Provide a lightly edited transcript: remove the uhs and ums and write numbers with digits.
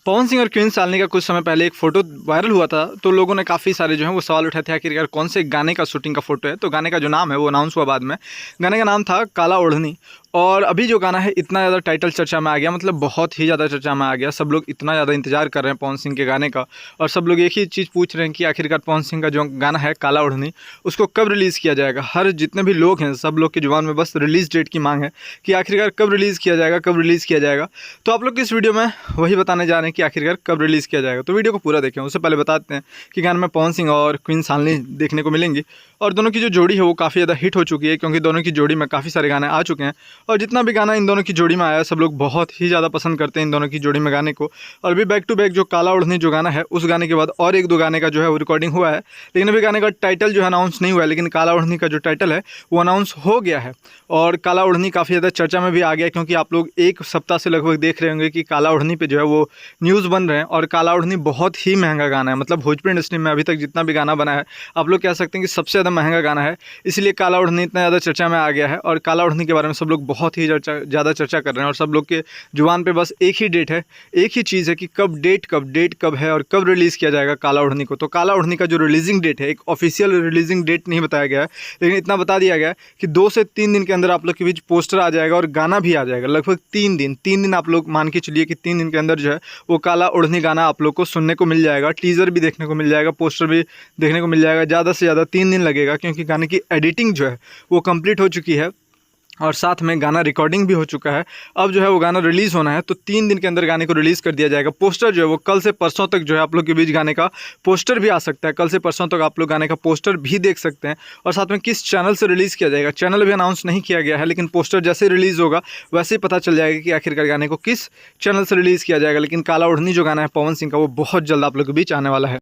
पवन सिंह और क्वीन सालनी का कुछ समय पहले एक फ़ोटो वायरल हुआ था, तो लोगों ने काफ़ी सारे जो हैं वो सवाल उठाए थे आखिरकार कौन से गाने का शूटिंग का फ़ोटो है। तो गाने का जो नाम है वो अनाउंस हुआ बाद में। गाने का नाम था काला ओढ़नी। और अभी जो गाना है इतना ज़्यादा टाइटल चर्चा में आ गया, मतलब बहुत ही ज़्यादा चर्चा में आ गया। सब लोग इतना ज़्यादा इंतजार कर रहे हैं पवन सिंह के गाने का, और सब लोग एक ही चीज़ पूछ रहे हैं कि आखिरकार पवन सिंह का जो गाना है काला ओढ़नी, उसको कब रिलीज़ किया जाएगा। हर जितने भी लोग हैं सब लोग की जुबान में बस रिलीज़ डेट की मांग है कि आखिरकार कब रिलीज़ किया जाएगा, कब रिलीज़ किया जाएगा। तो आप लोग इस वीडियो में वही बताने जा रहे हैं कि आखिरकार कब रिलीज़ किया जाएगा। तो वीडियो को पूरा देखें। उससे पहले बताते हैं कि गाने में पवन सिंह और क्वीन सालनी देखने को मिलेंगी, और दोनों की जो जोड़ी है वो काफ़ी ज़्यादा हिट हो चुकी है, क्योंकि दोनों की जोड़ी में काफ़ी सारे गाने आ चुके हैं। और जितना भी गाना इन दोनों की जोड़ी में आया है सब लोग बहुत ही ज़्यादा पसंद करते हैं इन दोनों की जोड़ी में गाने को। और अभी बैक टू बैक जो काला ओढ़नी जो गाना है, उस गाने के बाद और एक दो गाने का जो है वो रिकॉर्डिंग हुआ है, लेकिन अभी गाने का टाइटल जो है अनाउंस नहीं हुआ है। लेकिन काला ओढ़नी का जो टाइटल है वो अनाउंस हो गया है, और काला ओढ़नी काफ़ी ज़्यादा चर्चा में भी आ गया, क्योंकि आप लोग एक सप्ताह से लगभग देख रहे होंगे कि काला ओढ़नी पे जो है वो न्यूज़ बन रहे हैं। और काला ओढ़नी बहुत ही महंगा गाना है, मतलब भोजपुरी इंडस्ट्री में अभी तक जितना भी गाना बना है आप लोग कह सकते हैं कि सबसे ज़्यादा महंगा गाना है। इसलिए काला ओढ़नी इतना ज़्यादा चर्चा में आ गया है, और काला ओढ़नी के बारे में सब लोग बहुत ही ज़्यादा चर्चा कर रहे हैं। और सब लोग के जुबान पे बस एक ही डेट है, एक ही चीज़ है कि डेट कब है और कब रिलीज़ किया जाएगा काला ओढ़नी को। तो काला ओढ़नी का जो रिलीजिंग डेट है, एक ऑफिशियल रिलीजिंग डेट नहीं बताया गया है, लेकिन इतना बता दिया गया है कि 2 से 3 दिन के अंदर आप लोग के बीच पोस्टर आ जाएगा और गाना भी आ जाएगा। लगभग 3 दिन आप लोग मान के चलिए कि 3 दिन के अंदर जो है वो काला ओढ़नी गाना आप लोग को सुनने को मिल जाएगा। टीज़र भी देखने को मिल जाएगा, पोस्टर भी देखने को मिल जाएगा। ज़्यादा से ज़्यादा 3 दिन लगेगा, क्योंकि गाने की एडिटिंग जो है वो कंप्लीट हो चुकी है, और साथ में गाना रिकॉर्डिंग भी हो चुका है। अब जो है वो गाना रिलीज़ होना है, तो 3 दिन के अंदर गाने को रिलीज़ कर दिया जाएगा। पोस्टर जो है वो कल से परसों तक जो है आप लोग के बीच गाने का पोस्टर भी आ सकता है। कल से परसों तक आप लोग गाने का पोस्टर भी देख सकते हैं। और साथ में किस चैनल से रिलीज़ किया जाएगा, चैनल भी अनाउंस नहीं किया गया है, लेकिन पोस्टर जैसे रिलीज़ होगा वैसे ही पता चल जाएगा कि आखिरकार गाने को किस चैनल से रिलीज़ किया जाएगा। लेकिन काला ओढ़नी जो गाना है पवन सिंह का, वो बहुत जल्द आप लोग के बीच आने वाला है।